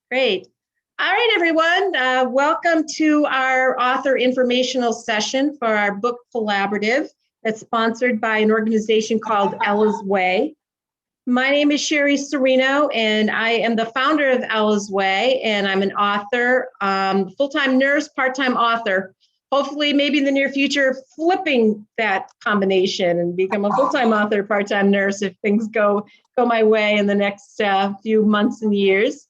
Great. All right, everyone. Welcome to our author informational session for our book collaborative that's sponsored by an organization called Ella's Way. My name is Sherry Serino, and I am the founder of Ella's Way, and I'm an author, full-time nurse, part-time author. Hopefully, maybe in the near future, flipping that combination and become a full-time author, part-time nurse if things go my way in the next few months and years.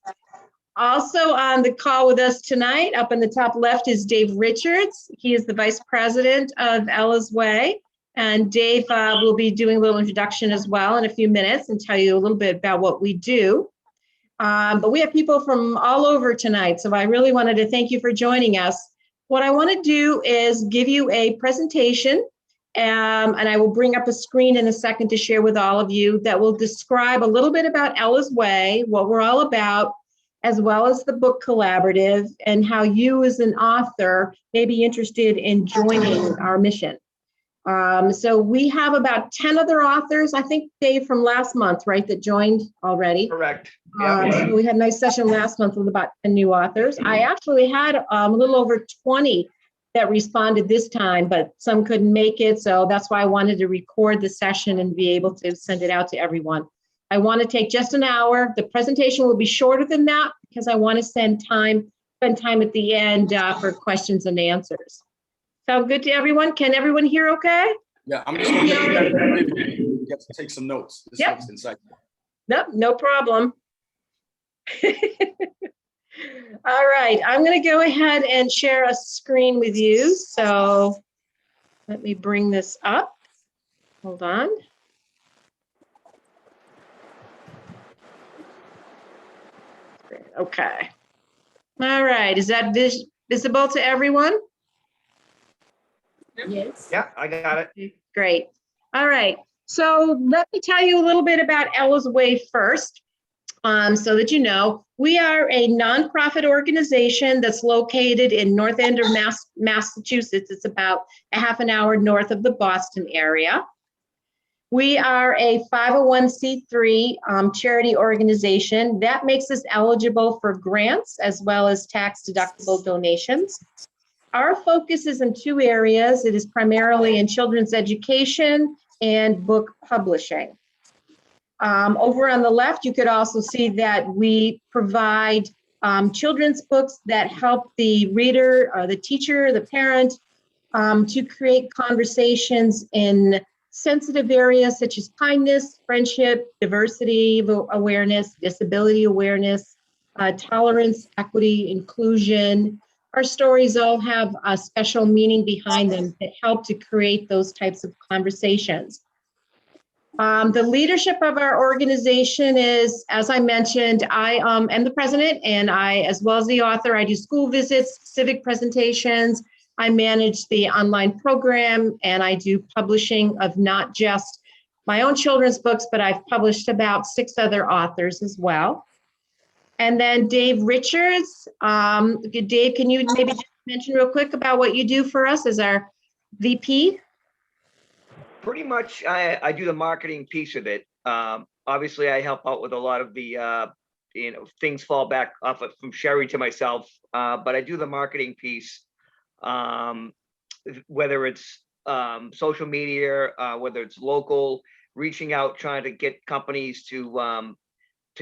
Also on the call with us tonight, up in the top left, is Dave Richards. He is the vice president of Ella's Way. And Dave will be doing a little introduction as well in a few minutes and tell you a little bit about what we do. But we have people from all over tonight, so I really wanted to thank you for joining us. What I want to do is give you a presentation, and I will bring up a screen in a second to share with all of you that will describe a little bit about Ella's Way, what we're all about, as well as the book collaborative, and how you as an author may be interested in joining our mission. So we have about 10 other authors, I think, Dave, from last month, right, that joined already. Correct. So we had a nice session last month with about 10 new authors. I actually had a little over 20 that responded this time, but some couldn't make it. So that's why I wanted to record the session and be able to send it out to everyone. I want to take just an hour. The presentation will be shorter than that because I want to spend time at the end for questions and answers. Sound good to everyone? Can everyone hear okay? Yeah, I'm just going to get to take some notes. This helps inside. Nope, no problem. All right, I'm going to go ahead and share a screen with you. So let me bring this up. Hold on. Okay. All right, is that visible to everyone? Yes. Yeah, I got it. Great. All right. So let me tell you a little bit about Ella's Way first, so that you know. We are a nonprofit organization that's located in North End of Massachusetts. It's about a half an hour north of the Boston area. We are a 501c3 charity organization. That makes us eligible for grants as well as tax-deductible donations. Our focus is in two areas. It is primarily in children's education and book publishing. Over on the left, you could also see that we provide children's books that help the reader, the teacher, the parent to create conversations in sensitive areas such as kindness, friendship, diversity awareness, disability awareness, tolerance, equity, inclusion. Our stories all have a special meaning behind them that help to create those types of conversations. The leadership of our organization is, as I mentioned, I am the president, and I, as well as the author, I do school visits, civic presentations. I manage the online program, and I do publishing of not just my own children's books, but I've published about 6 other authors as well. And then Dave Richards. Dave, can you maybe just mention real quick about what you do for us as our VP? Pretty much, I do the marketing piece of it. Obviously, I help out with a lot of the, things fall back off from Sherry to myself, but I do the marketing piece, whether it's social media, whether it's local, reaching out, trying to get companies to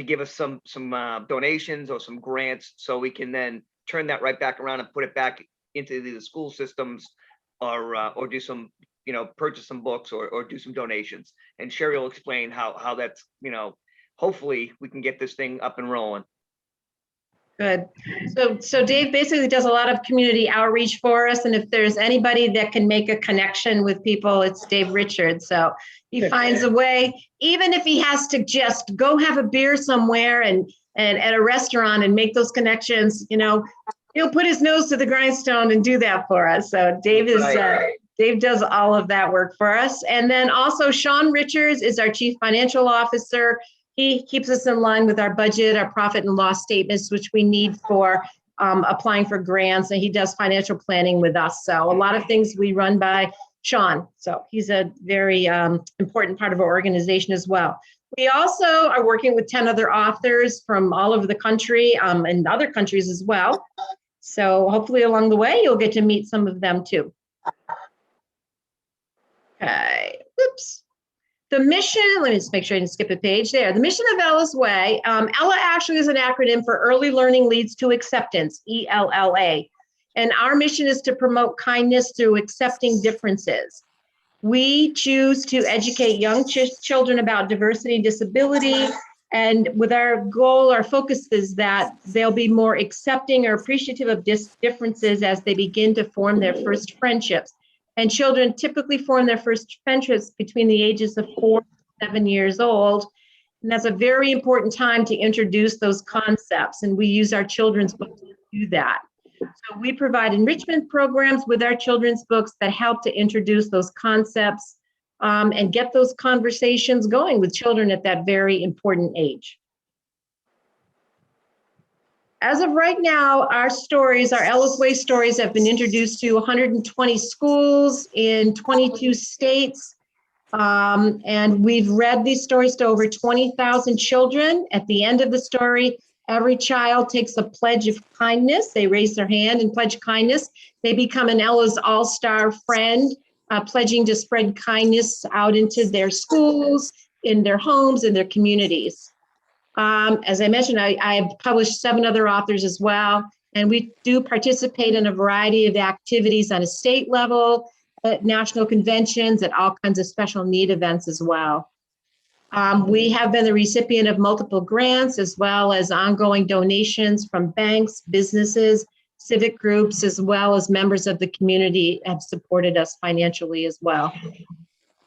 give us some donations or some grants, so we can then turn that right back around and put it back into the school systems, or do some, purchase some books or do some donations. And Sherry will explain how that's, hopefully we can get this thing up and rolling. Good. So Dave basically does a lot of community outreach for us, and if there's anybody that can make a connection with people, it's Dave Richards. So he finds a way, even if he has to just go have a beer somewhere and at a restaurant and make those connections, he'll put his nose to the grindstone and do that for us. So Dave is Dave does all of that work for us. And then also Sean Richards is our Chief Financial Officer. He keeps us in line with our budget, our profit and loss statements, which we need for applying for grants, and he does financial planning with us. So a lot of things we run by Sean. So he's a very important part of our organization as well. We also are working with 10 other authors from all over the country and other countries as well. So hopefully along the way, you'll get to meet some of them too. Okay, oops. The mission, let me just make sure I didn't skip a page there. The mission of Ella's Way. Ella actually is an acronym for Early Learning Leads to Acceptance, ELLA. And our mission is to promote kindness through accepting differences. We choose to educate young children about diversity and disability. And with our goal, our focus is that they'll be more accepting or appreciative of differences as they begin to form their first friendships. And children typically form their first friendships between the ages of 4 to 7 years old. And that's a very important time to introduce those concepts. And we use our children's books to do that. So we provide enrichment programs with our children's books that help to introduce those concepts and get those conversations going with children at that very important age. As of right now, our stories, our Ella's Way stories, have been introduced to 120 schools in 22 states. And we've read these stories to over 20,000 children. At the end of the story, every child takes a pledge of kindness. They raise their hand and pledge kindness. They become an Ella's All-Star friend, pledging to spread kindness out into their schools, in their homes, in their communities. As I mentioned, I have published 7 other authors as well, and we do participate in a variety of activities on a state level, at national conventions, at all kinds of special need events as well. We have been the recipient of multiple grants as well as ongoing donations from banks, businesses, civic groups, as well as members of the community have supported us financially as well.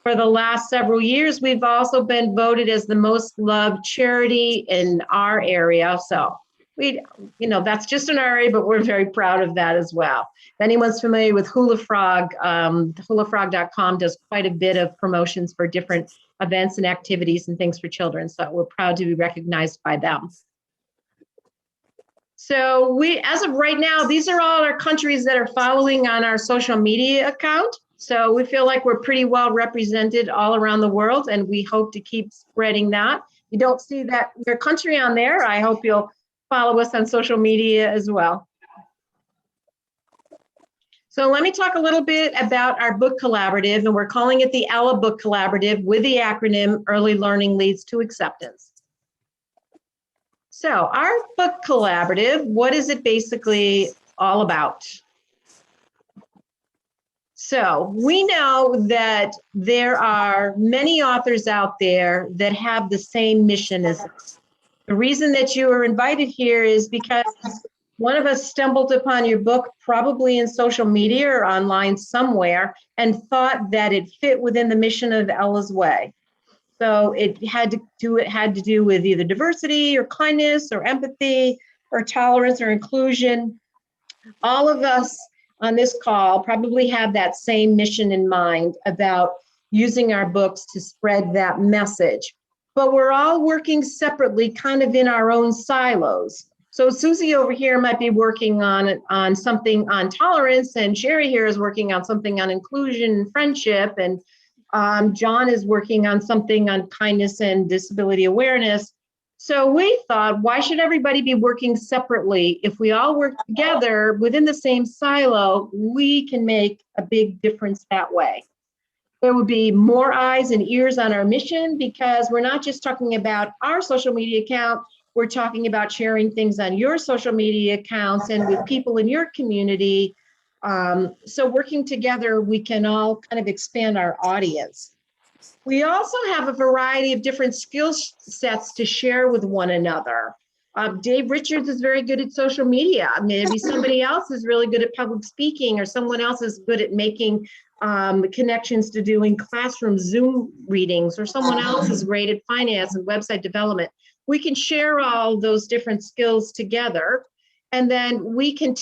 For the last several years, we've also been voted as the most loved charity in our area. So that's just in our area, but we're very proud of that as well. If anyone's familiar with Hula Frog, hulafrog.com does quite a bit of promotions for different events and activities and things for children. So we're proud to be recognized by them. So as of right now, these are all our countries that are following on our social media account. So we feel like we're pretty well represented all around the world, and we hope to keep spreading that. You don't see that your country on there. I hope you'll follow us on social media as well. So let me talk a little bit about our book collaborative, and we're calling it the Ella Book Collaborative with the acronym Early Learning Leads to Acceptance. So our book collaborative, what is it basically all about? So we know that there are many authors out there that have the same mission as us. The reason that you are invited here is because one of us stumbled upon your book, probably in social media or online somewhere, and thought that it fit within the mission of Ella's Way. So it had to do with either diversity or kindness or empathy or tolerance or inclusion. All of us on this call probably have that same mission in mind about using our books to spread that message. But we're all working separately, kind of in our own silos. So Susie over here might be working on something on tolerance, and Sherry here is working on something on inclusion and friendship, and John is working on something on kindness and disability awareness. So we thought, why should everybody be working separately? If we all work together within the same silo, we can make a big difference that way. There would be more eyes and ears on our mission, because we're not just talking about our social media account, we're talking about sharing things on your social media accounts and with people in your community. So working together, we can all kind of expand our audience. We also have a variety of different skill sets to share with one another. Dave Richards is very good at social media. Maybe somebody else is really good at public speaking, or someone else is good at making connections to doing classroom Zoom readings, or someone else is great at finance and website development. We can share all those different skills together. And then we can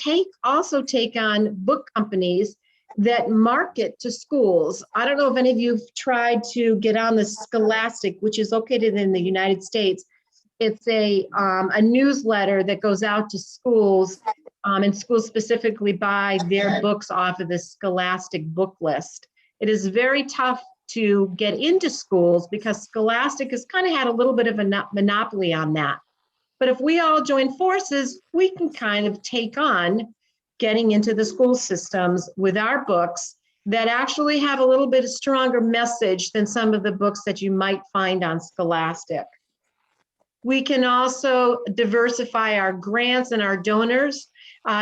also take on book companies that market to schools. I don't know if any of you've tried to get on the Scholastic, which is located in the United States. It's a newsletter that goes out to schools, and schools specifically buy their books off of the Scholastic book list. It is very tough to get into schools because Scholastic has kind of had a little bit of a monopoly on that. But if we all join forces, we can kind of take on getting into the school systems with our books that actually have a little bit stronger message than some of the books that you might find on Scholastic. We can also diversify our grants and our donors.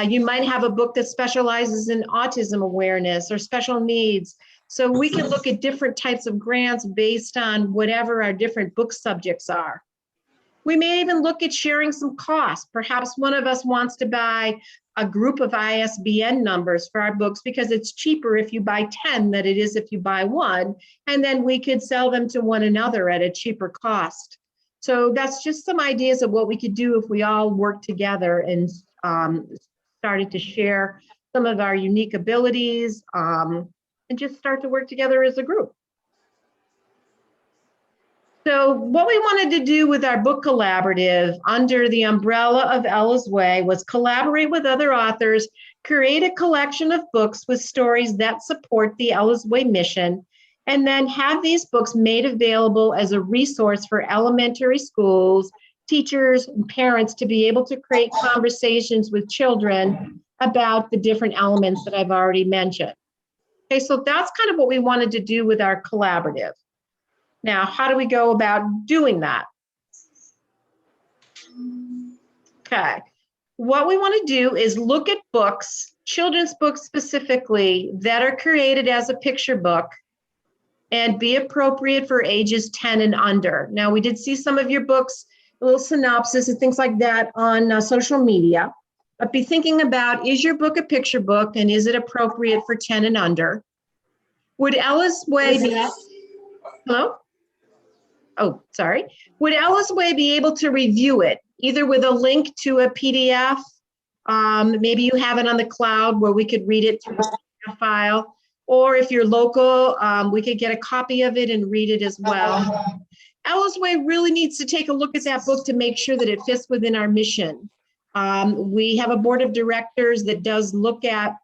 You might have a book that specializes in autism awareness or special needs. So we can look at different types of grants based on whatever our different book subjects are. We may even look at sharing some costs. Perhaps one of us wants to buy a group of ISBN numbers for our books because it's cheaper if you buy 10 than it is if you buy one, and then we could sell them to one another at a cheaper cost. So that's just some ideas of what we could do if we all work together and started to share some of our unique abilities and just start to work together as a group. So what we wanted to do with our book collaborative under the umbrella of Ella's Way was collaborate with other authors, create a collection of books with stories that support the Ella's Way mission, and then have these books made available as a resource for elementary schools, teachers, and parents to be able to create conversations with children about the different elements that I've already mentioned. Okay, so that's kind of what we wanted to do with our collaborative. Now, how do we go about doing that? Okay, what we want to do is look at books, children's books specifically, that are created as a picture book and be appropriate for ages 10 and under. Now, we did see some of your books, a little synopsis and things like that on social media, but be thinking about, is your book a picture book and is it appropriate for 10 and under? Would Ella's Way be, hello? Oh, sorry. Would Ella's Way be able to review it, either with a link to a PDF? Maybe you have it on the cloud where we could read it through a PDF file. Or if you're local, we could get a copy of it and read it as well. Ella's Way really needs to take a look at that book to make sure that it fits within our mission. We have a board of directors that does look at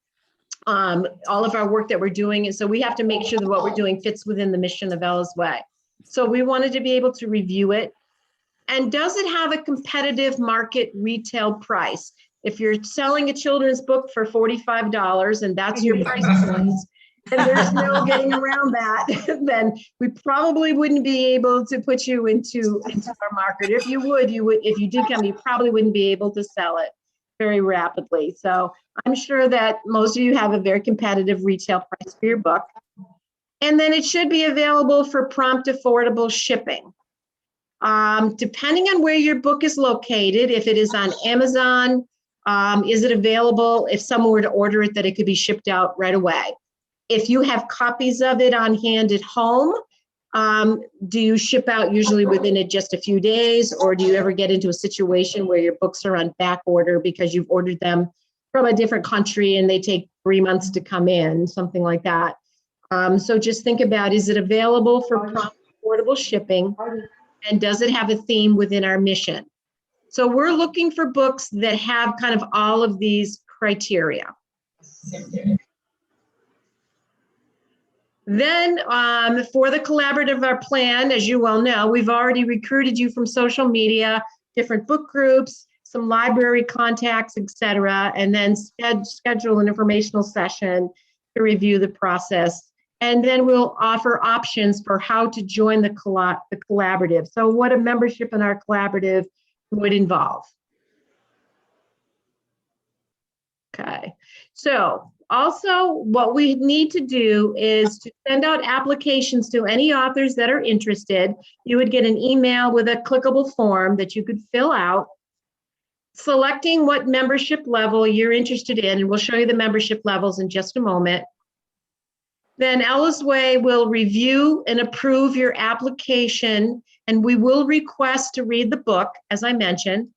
all of our work that we're doing. And so we have to make sure that what we're doing fits within the mission of Ella's Way. So we wanted to be able to review it. And does it have a competitive market retail price? If you're selling a children's book for $45 and that's your price point, and there's no getting around that, then we probably wouldn't be able to put you into our market. If you would, if you did come, you probably wouldn't be able to sell it very rapidly. So I'm sure that most of you have a very competitive retail price for your book. And then it should be available for prompt, affordable shipping. Depending on where your book is located, if it is on Amazon, is it available if someone were to order it that it could be shipped out right away? If you have copies of it on hand at home, do you ship out usually within just a few days, or do you ever get into a situation where your books are on back order because you've ordered them from a different country and they take 3 months to come in, something like that? So just think about, is it available for prompt, affordable shipping, and does it have a theme within our mission? So we're looking for books that have kind of all of these criteria. Then for the collaborative, our plan, as you well know, we've already recruited you from social media, different book groups, some library contacts, etc., and then schedule an informational session to review the process. And then we'll offer options for how to join the collaborative. So what a membership in our collaborative would involve. Okay, so also what we need to do is to send out applications to any authors that are interested. You would get an email with a clickable form that you could fill out, selecting what membership level you're interested in, and we'll show you the membership levels in just a moment. Then Ella's Way will review and approve your application, and we will request to read the book, as I mentioned.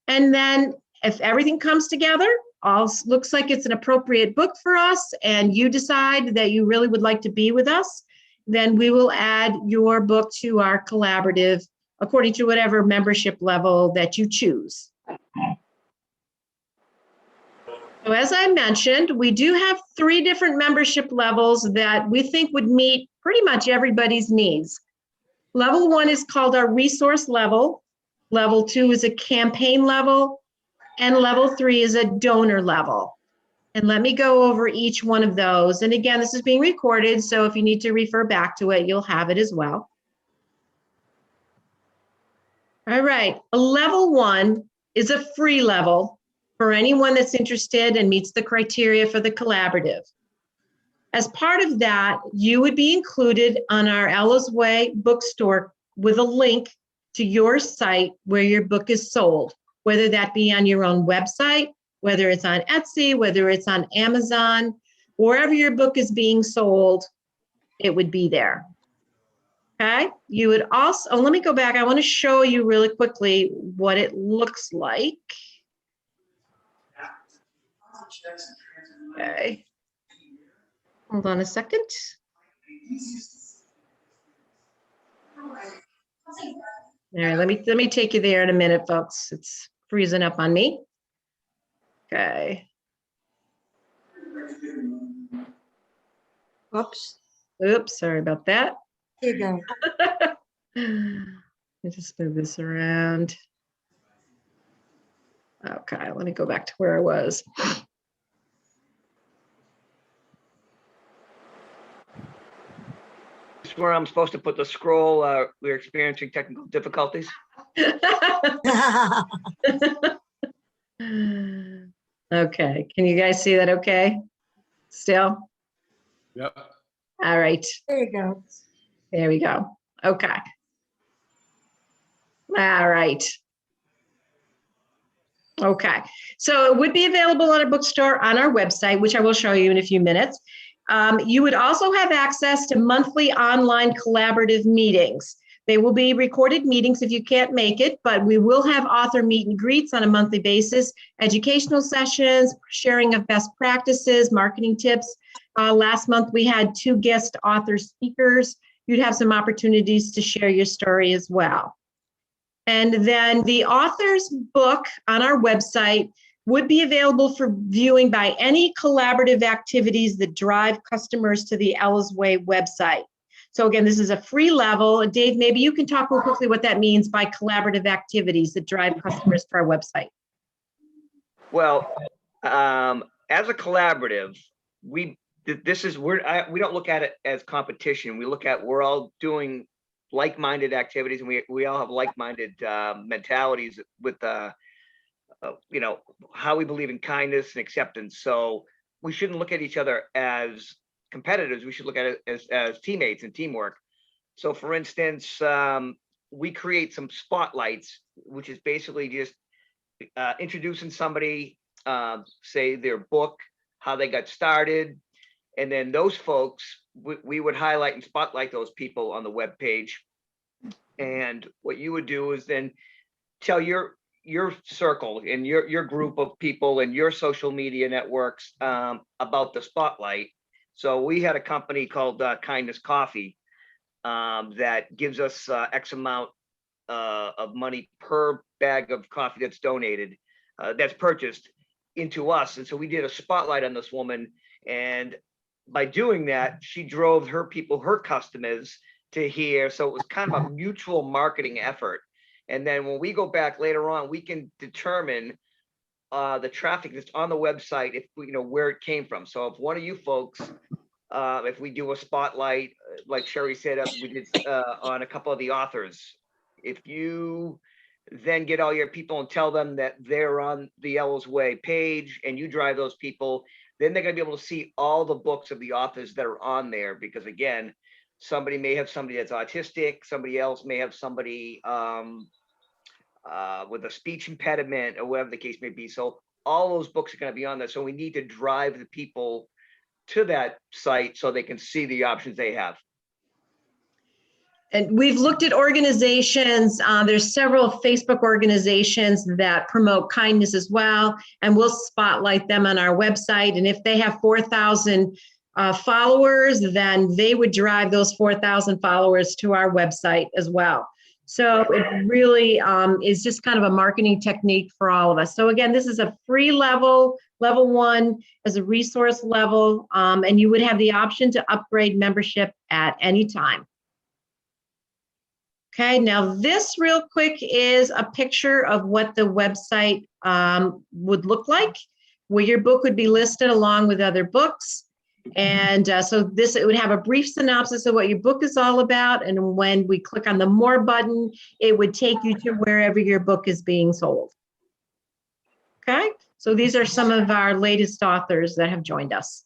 And then if everything comes together, all looks like it's an appropriate book for us, and you decide that you really would like to be with us, then we will add your book to our collaborative according to whatever membership level that you choose. So as I mentioned, we do have 3 different membership levels that we think would meet pretty much everybody's needs. Level 1 is called our resource level. Level 2 is a campaign level. And level 3 is a donor level. And let me go over each one of those. And again, this is being recorded, so if you need to refer back to it, you'll have it as well. All right, a level 1 is a free level for anyone that's interested and meets the criteria for the collaborative. As part of that, you would be included on our Ella's Way bookstore with a link to your site where your book is sold, whether that be on your own website, whether it's on Etsy, whether it's on Amazon, wherever your book is being sold, it would be there. Okay, you would also, oh, let me go back. I want to show you really quickly what it looks like. Okay, hold on a second. All right, let me take you there in a minute, folks. It's freezing up on me. Okay. Oops. Oops, sorry about that. Here you go. Let me just move this around. Okay, let me go back to where I was. This is where I'm supposed to put the scroll. We're experiencing technical difficulties. Okay, can you guys see that okay? Still? Yep. All right, There you go. there we go. Okay. All right. Okay, so it would be available at a bookstore on our website, which I will show you in a few minutes. You would also have access to monthly online collaborative meetings. They will be recorded meetings if you can't make it, but we will have author meet and greets on a monthly basis, educational sessions, sharing of best practices, marketing tips. Last month, we had 2 guest author speakers. You'd have some opportunities to share your story as well. And then the author's book on our website would be available for viewing by any collaborative activities that drive customers to the Ella's Way website. So again, this is a free level. Dave, maybe you can talk real quickly what that means by collaborative activities that drive customers to our website. Well, as a collaborative, we don't look at it as competition. We look at, we're all doing like-minded activities, and we all have like-minded mentalities with you know, how we believe in kindness and acceptance. So we shouldn't look at each other as competitors. We should look at it as teammates and teamwork. So for instance, we create some spotlights, which is basically just introducing somebody, say their book, how they got started, and then those folks, we would highlight and spotlight those people on the web page. And what you would do is then tell your circle and your group of people and your social media networks about the spotlight. So we had a company called Kindness Coffee that gives us X amount of money per bag of coffee that's donated, that's purchased into us. And so we did a spotlight on this woman, and by doing that, she drove her people, her customers to here. So it was kind of a mutual marketing effort. And then when we go back later on, we can determine the traffic that's on the website, if we, you know, where it came from. So if one of you folks, if we do a spotlight, like Sherry said, we did on a couple of the authors, if you then get all your people and tell them that they're on the Ella's Way page and you drive those people, then they're going to be able to see all the books of the authors that are on there. Because again, somebody may have somebody that's autistic, somebody else may have somebody with a speech impediment, or whatever the case may be. So all those books are going to be on there. So we need to drive the people to that site so they can see the options they have. And we've looked at organizations. There's several Facebook organizations that promote kindness as well, and we'll spotlight them on our website. And if they have 4,000 followers, then they would drive those 4,000 followers to our website as well. So it really is just kind of a marketing technique for all of us. So again, this is a free level, level 1 as a resource level, and you would have the option to upgrade membership at any time. Okay, now this real quick is a picture of what the website would look like, where your book would be listed along with other books. And so this, it would have a brief synopsis of what your book is all about. And when we click on the more button, it would take you to wherever your book is being sold. Okay, so these are some of our latest authors that have joined us.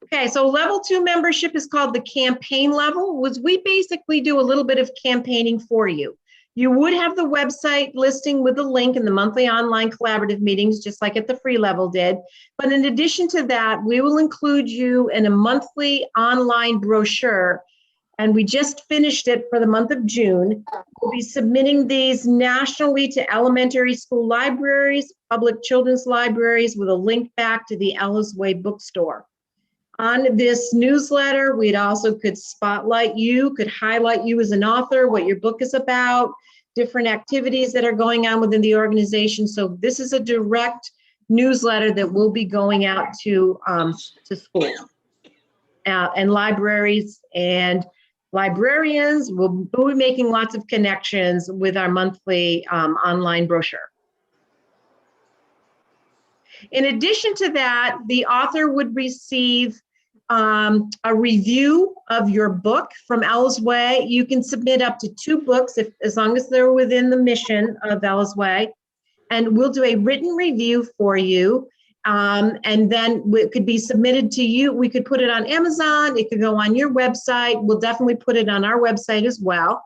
Okay, so level 2 membership is called the campaign level, was we basically do a little bit of campaigning for you. You would have the website listing with the link in the monthly online collaborative meetings, just like at the free level did. But in addition to that, we will include you in a monthly online brochure. And we just finished it for the month of June. We'll be submitting these nationally to elementary school libraries, public children's libraries, with a link back to the Ella's Way bookstore. On this newsletter, we'd also could spotlight you, could highlight you as an author, what your book is about, different activities that are going on within the organization. So this is a direct newsletter that will be going out to schools and libraries, and librarians will be making lots of connections with our monthly online brochure. In addition to that, the author would receive a review of your book from Ella's Way. You can submit up to 2 books as long as they're within the mission of Ella's Way. And we'll do a written review for you. And then it could be submitted to you. We could put it on Amazon. It could go on your website. We'll definitely put it on our website as well.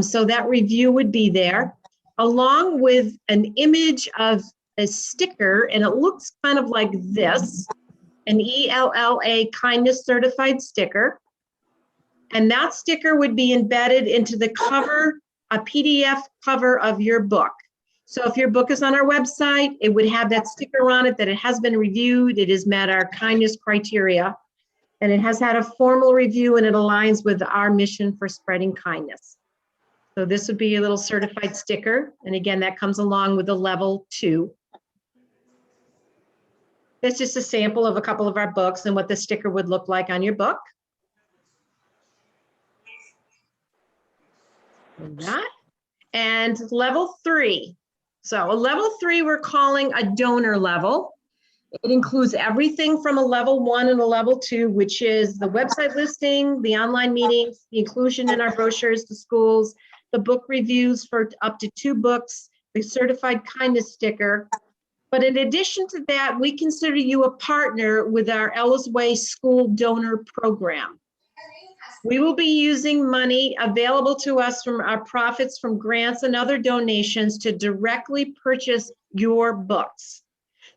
So that review would be there, along with an image of a sticker, and it looks kind of like this, an ELLA kindness certified sticker. And that sticker would be embedded into the cover, a PDF cover of your book. So if your book is on our website, it would have that sticker on it that it has been reviewed, it has met our kindness criteria, and it has had a formal review, and it aligns with our mission for spreading kindness. So this would be a little certified sticker. And again, that comes along with the level 2. That's just a sample of a couple of our books and what the sticker would look like on your book. And that. And level 3. So a level 3 we're calling a donor level. It includes everything from a level 1 and a level 2, which is the website listing, the online meetings, the inclusion in our brochures to schools, the book reviews for up to 2 books, the certified kindness sticker. But in addition to that, we consider you a partner with our Ella's Way School Donor Program. We will be using money available to us from our profits from grants and other donations to directly purchase your books.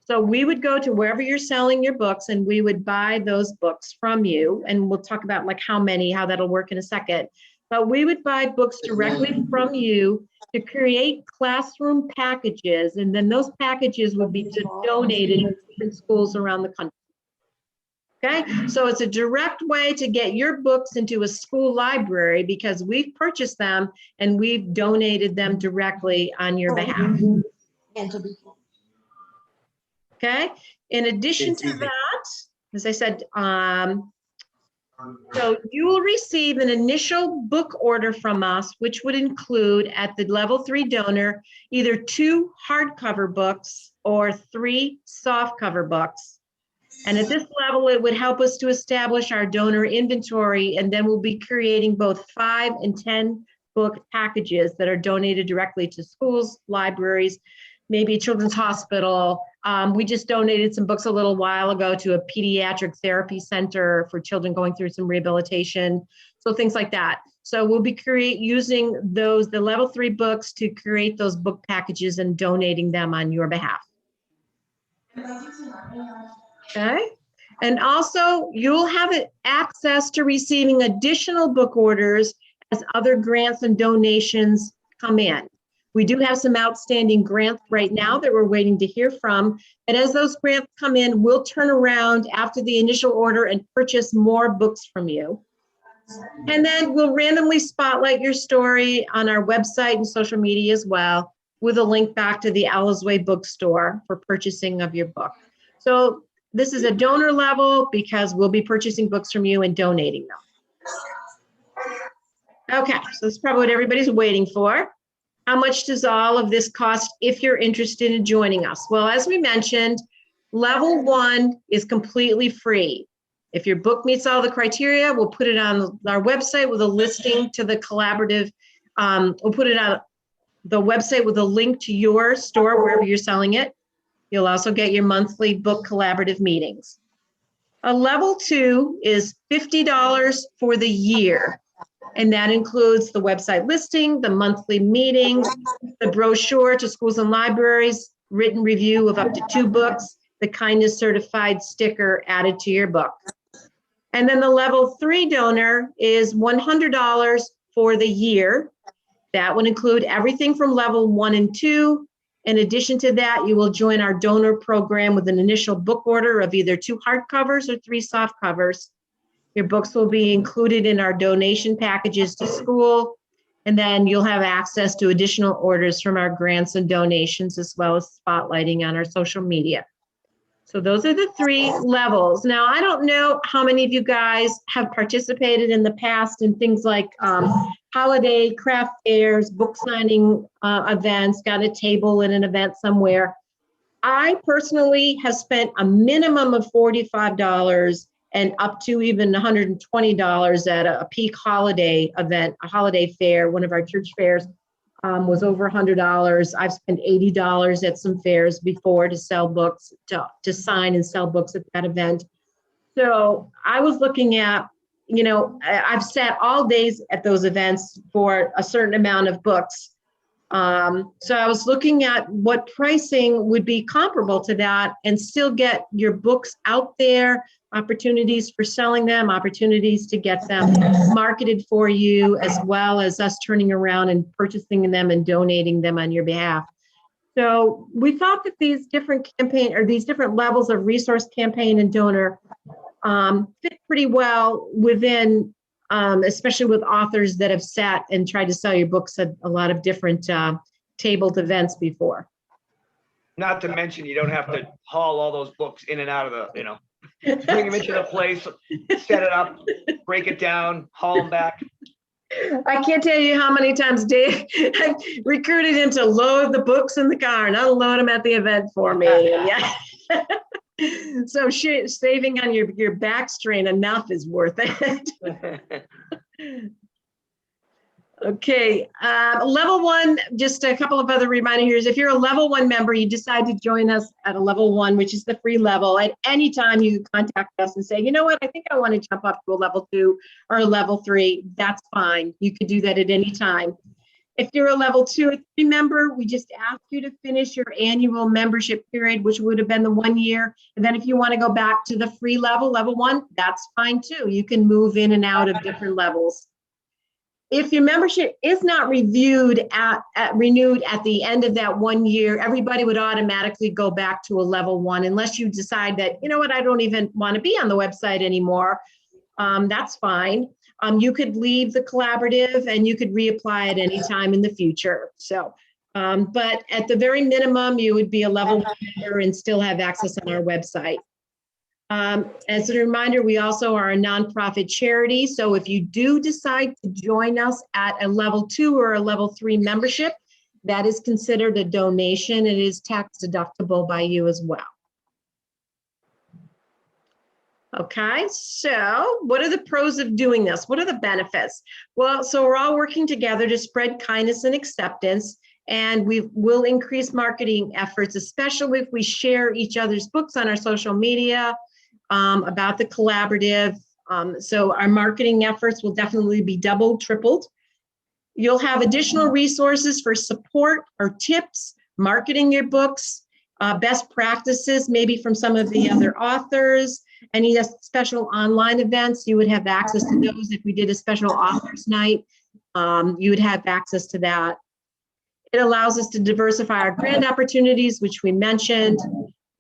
So we would go to wherever you're selling your books, and we would buy those books from you. And we'll talk about like how that'll work in a second. But we would buy books directly from you to create classroom packages, and then those packages would be donated to different schools around the country. Okay, so it's a direct way to get your books into a school library because we've purchased them and we've donated them directly on your behalf. Okay, in addition to that, as I said, so you will receive an initial book order from us, which would include at the level 3 donor, either 2 hardcover books or 3 softcover books. And at this level, it would help us to establish our donor inventory, and then we'll be creating both 5 and 10 book packages that are donated directly to schools, libraries, maybe a children's hospital. We just donated some books a little while ago to a pediatric therapy center for children going through some rehabilitation. So things like that. So we'll be using the level 3 books to create those book packages and donating them on your behalf. Okay. And also you'll have access to receiving additional book orders as other grants and donations come in. We do have some outstanding grants right now that we're waiting to hear from. And as those grants come in, we'll turn around after the initial order and purchase more books from you. And then we'll randomly spotlight your story on our website and social media as well, with a link back to the Ella's Way bookstore for purchasing of your book. So this is a donor level because we'll be purchasing books from you and donating them. Okay, so that's probably what everybody's waiting for. How much does all of this cost if you're interested in joining us? Well, as we mentioned, level 1 is completely free. If your book meets all the criteria, we'll put it on our website with a listing to the collaborative. We'll put it on the website with a link to your store, wherever you're selling it. You'll also get your monthly book collaborative meetings. A level 2 is $50 for the year. And that includes the website listing, the monthly meetings, the brochure to schools and libraries, written review of up to 2 books, the kindness certified sticker added to your book. And then the level 3 donor is $100 for the year. That would include everything from level 1 and 2. In addition to that, you will join our donor program with an initial book order of either 2 hardcovers or 3 soft covers. Your books will be included in our donation packages to school, and then you'll have access to additional orders from our grants and donations, as well as spotlighting on our social media. So those are the 3 levels. Now, I don't know how many of you guys have participated in the past in things like holiday craft fairs, book signing events, got a table in an event somewhere. I personally have spent a minimum of $45 and up to even $120 at a peak holiday event, a holiday fair. One of our church fairs was over $100. I've spent $80 at some fairs before to sell books, to sign and sell books at that event. So I was looking at, I've sat all days at those events for a certain amount of books. So I was looking at what pricing would be comparable to that and still get your books out there, opportunities for selling them, opportunities to get them marketed for you, as well as us turning around and purchasing them and donating them on your behalf. So we thought that these different these different levels of resource, campaign, and donor fit pretty well within, especially with authors that have sat and tried to sell your books at a lot of different tabled events before. Not to mention, you don't have to haul all those books in and out of the, bring them into the place, set it up, break it down, haul them back. I can't tell you how many times Dave I've recruited him to load the books in the car and unload them at the event for me. Yeah. So saving on your back strain enough is worth it. Okay, level 1, just a couple of other reminders. If you're a level 1 member, you decide to join us at a level 1, which is the free level. At any time you contact us and say, you know what, I think I want to jump up to a level 2 or a level 3, that's fine. You can do that at any time. If you're a level 2 or 3 member, we just ask you to finish your annual membership period, which would have been the 1 year. And then if you want to go back to the free level 1, that's fine too. You can move in and out of different levels. If your membership is not renewed at the end of that 1 year, everybody would automatically go back to a level 1 unless you decide that, you know what, I don't even want to be on the website anymore. That's fine. You could leave the collaborative and you could reapply at any time in the future. So, but at the very minimum, you would be a level 1 member and still have access on our website. As a reminder, we also are a nonprofit charity. So if you do decide to join us at a level 2 or a level 3 membership, that is considered a donation. It is tax deductible by you as well. Okay, so what are the pros of doing this? What are the benefits? Well, so we're all working together to spread kindness and acceptance, and we will increase marketing efforts, especially if we share each other's books on our social media about the collaborative. So our marketing efforts will definitely be doubled, tripled. You'll have additional resources for support or tips, marketing your books, best practices, maybe from some of the other authors. Any special online events, you would have access to those. If we did a special authors night, you would have access to that. It allows us to diversify our grant opportunities, which we mentioned.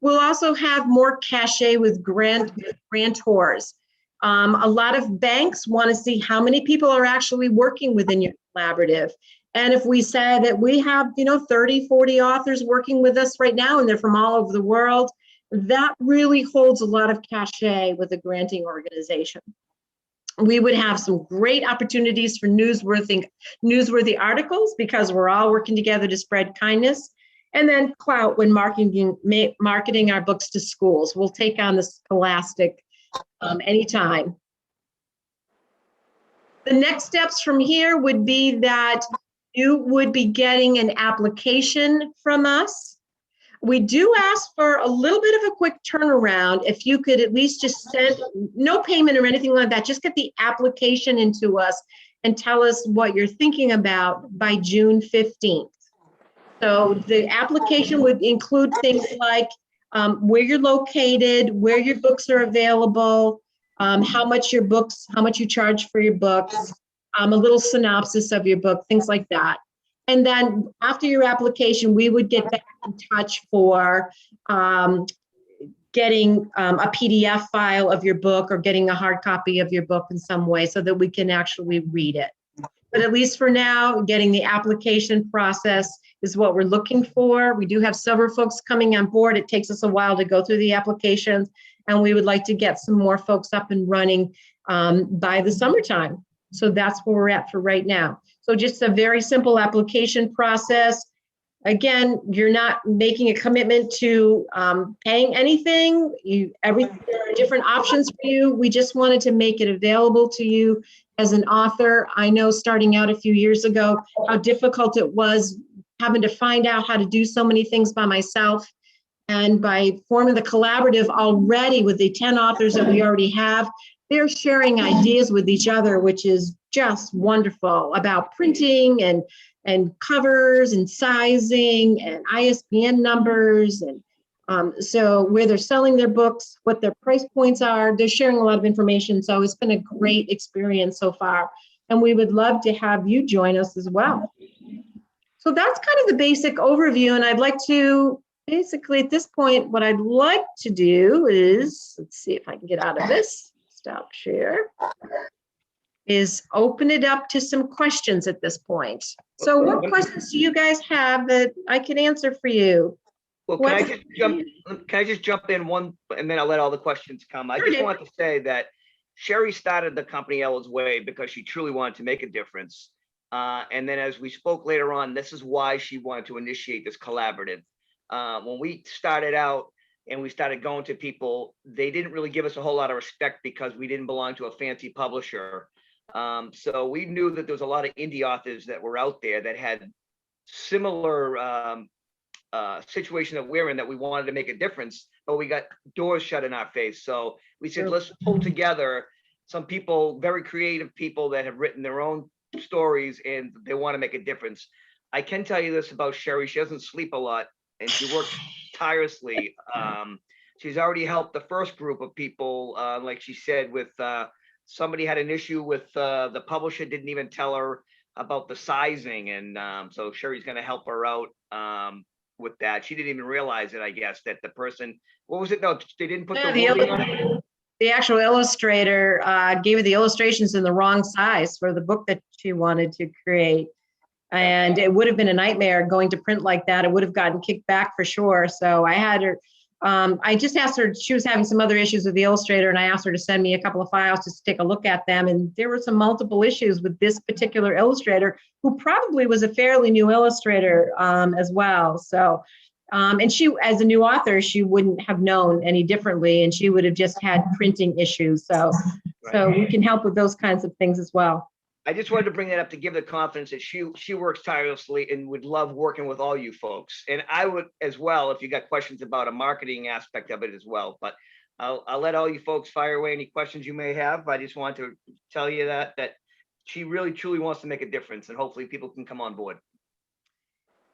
We'll also have more cachet with grantors. A lot of banks want to see how many people are actually working within your collaborative. And if we say that we have, 30, 40 authors working with us right now, and they're from all over the world, that really holds a lot of cachet with a granting organization. We would have some great opportunities for newsworthy articles because we're all working together to spread kindness. And then clout when marketing our books to schools. We'll take on the scholastic anytime. The next steps from here would be that you would be getting an application from us. We do ask for a little bit of a quick turnaround. If you could at least just send, no payment or anything like that, just get the application into us and tell us what you're thinking about by June 15th. So the application would include things like where you're located, where your books are available, how much you charge for your books, a little synopsis of your book, things like that. And then after your application, we would get back in touch for getting a PDF file of your book or getting a hard copy of your book in some way so that we can actually read it. But at least for now, getting the application process is what we're looking for. We do have several folks coming on board. It takes us a while to go through the applications, and we would like to get some more folks up and running by the summertime. So that's where we're at for right now. So just a very simple application process. Again, you're not making a commitment to paying anything. There are different options for you. We just wanted to make it available to you as an author. I know starting out a few years ago, how difficult it was having to find out how to do so many things by myself. And by forming the collaborative already with the 10 authors that we already have, they're sharing ideas with each other, which is just wonderful, about printing and covers and sizing and ISBN numbers. And so where they're selling their books, what their price points are, they're sharing a lot of information. So it's been a great experience so far. And we would love to have you join us as well. So that's kind of the basic overview. And I'd like to, basically at this point, what I'd like to do is, let's see if I can get out of this, stop share, is open it up to some questions at this point. So what questions do you guys have that I can answer for you? Well, can I just jump in one, and then I'll let all the questions come. I just want to say that Sherry started the company Ella's Way because she truly wanted to make a difference. And then as we spoke later on, this is why she wanted to initiate this collaborative. When we started out and we started going to people, they didn't really give us a whole lot of respect because we didn't belong to a fancy publisher. So we knew that there was a lot of indie authors that were out there that had similar situation that we're in, that we wanted to make a difference, but we got doors shut in our face. So we said, let's pull together some people, very creative people that have written their own stories and they want to make a difference. I can tell you this about Sherry. She doesn't sleep a lot and she works tirelessly. She's already helped the first group of people, like she said, with somebody had an issue with the publisher, didn't even tell her about the sizing. And so Sherry's going to help her out with that. She didn't even realize it, I guess, that the person, what was it? No, they didn't put the wording on it. The actual illustrator gave her the illustrations in the wrong size for the book that she wanted to create. And it would have been a nightmare going to print like that. It would have gotten kicked back for sure. So I had her, I just asked her, she was having some other issues with the illustrator, and I asked her to send me a couple of files just to take a look at them. And there were some multiple issues with this particular illustrator, who probably was a fairly new illustrator as well. So, and she, as a new author, she wouldn't have known any differently, and she would have just had printing issues. So, so we can help with those kinds of things as well. I just wanted to bring that up to give the confidence that she works tirelessly and would love working with all you folks. And I would as well, if you got questions about a marketing aspect of it as well. But I'll let all you folks fire away any questions you may have. I just want to tell you that she really truly wants to make a difference, and hopefully people can come on board.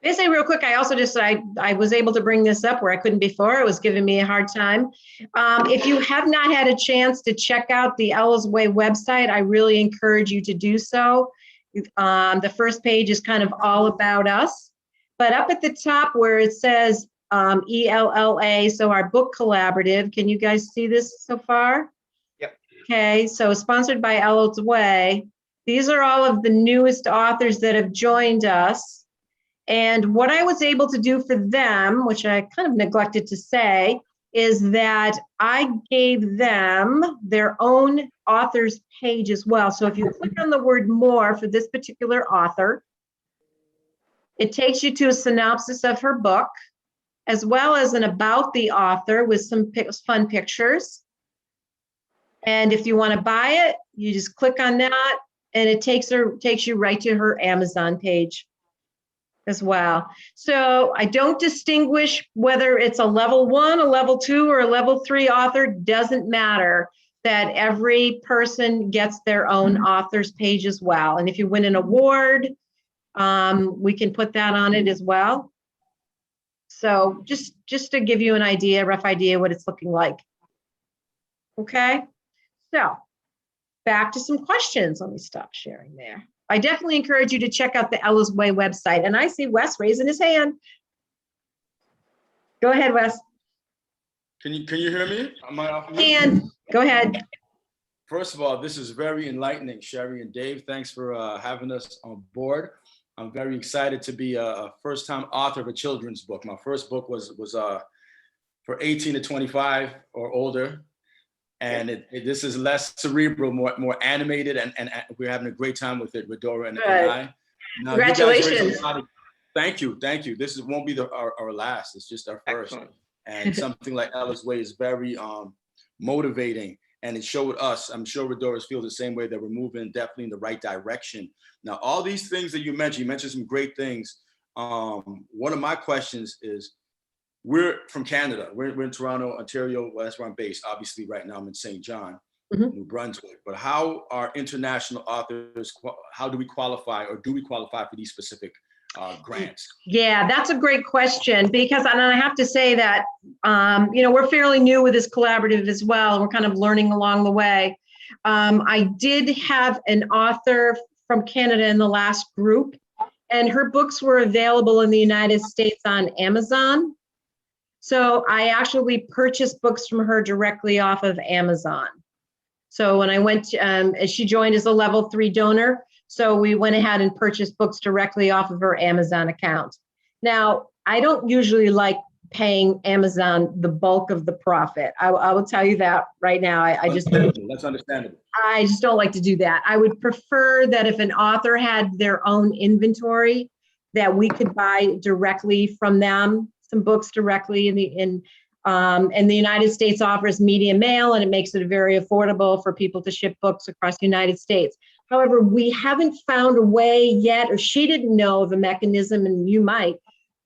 Basically, real quick, I also just, I was able to bring this up where I couldn't before. It was giving me a hard time. If you have not had a chance to check out the Ella's Way website, I really encourage you to do so. The first page is kind of all about us. But up at the top where it says ELLA, so our book collaborative, can you guys see this so far? Yep. Okay, so sponsored by Ella's Way. These are all of the newest authors that have joined us. And what I was able to do for them, which I kind of neglected to say, is that I gave them their own author's page as well. So if you click on the word more for this particular author, it takes you to a synopsis of her book, as well as an about the author with some fun pictures. And if you want to buy it, you just click on that and it takes you right to her Amazon page as well. So I don't distinguish whether it's a level 1, a level 2, or a level 3 author. Doesn't matter. That every person gets their own author's page as well. And if you win an award, we can put that on it as well. So just to give you an idea, rough idea what it's looking like. Okay, so back to some questions. Let me stop sharing there. I definitely encourage you to check out the Ella's Way website. And I see Wes raising his hand. Go ahead, Wes. Can you hear me? Am I off mute? And go ahead. First of all, this is very enlightening, Sherry and Dave. Thanks for having us on board. I'm very excited to be a first-time author of a children's book. My first book was for 18 to 25 or older. And this is less cerebral, more animated, and we're having a great time with it, Redora and I. Now, congratulations. Thank you. This won't be our last. It's just our first. Excellent. And something like Ella's Way is very motivating. And it showed us, I'm sure Redoras feel the same way, that we're moving definitely in the right direction. Now, all these things that you mentioned some great things. One of my questions is, we're from Canada. We're in Toronto, Ontario. Well, that's where I'm based. Obviously, right now I'm in St. John, New Brunswick. But how are international authors, how do we qualify, or do we qualify for these specific grants? Yeah, that's a great question, because and I have to say that, we're fairly new with this collaborative as well. We're kind of learning along the way. I did have an author from Canada in the last group, and her books were available in the United States on Amazon. So I actually purchased books from her directly off of Amazon. So when I went to, she joined as a level 3 donor. So we went ahead and purchased books directly off of her Amazon account. Now, I don't usually like paying Amazon the bulk of the profit. I will tell you that right now. That's understandable. I just don't like to do that. I would prefer that if an author had their own inventory, that we could buy directly from them, some books directly and the United States offers media mail, and it makes it very affordable for people to ship books across the United States. However, we haven't found a way yet, or she didn't know the mechanism, and you might,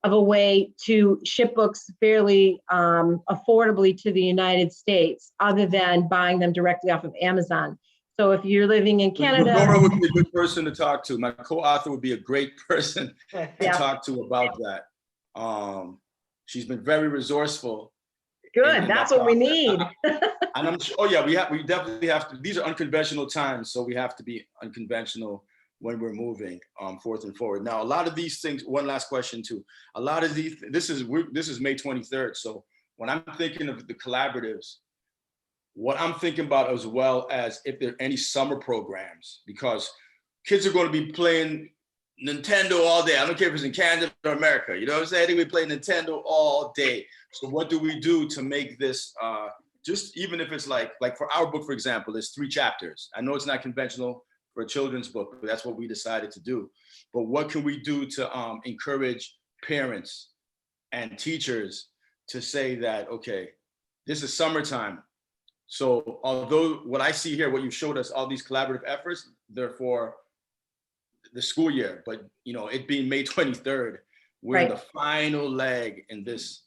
of a way to ship books fairly affordably to the United States, other than buying them directly off of Amazon. So if you're living in Canada. Nora would be a good person to talk to. My co-author would be a great person to talk to about that. She's been very resourceful. Good, that's what we need. And I'm sure, we definitely have to, these are unconventional times, so we have to be unconventional when we're moving forth and forward. Now, a lot of these things, one last question too, a lot of these, this is May 23rd, so when I'm thinking of the collaboratives, what I'm thinking about as well as if there are any summer programs, because kids are going to be playing Nintendo all day. I don't care if it's in Canada or America, you know what I'm saying? I think we play Nintendo all day. So what do we do to make this, just even if it's like for our book, for example, there's 3 chapters. I know it's not conventional for a children's book, but that's what we decided to do. But what can we do to encourage parents and teachers to say that, okay, this is summertime. So although what I see here, what you showed us, all these collaborative efforts, therefore, the school year, but it being May 23rd, we're in the final leg in this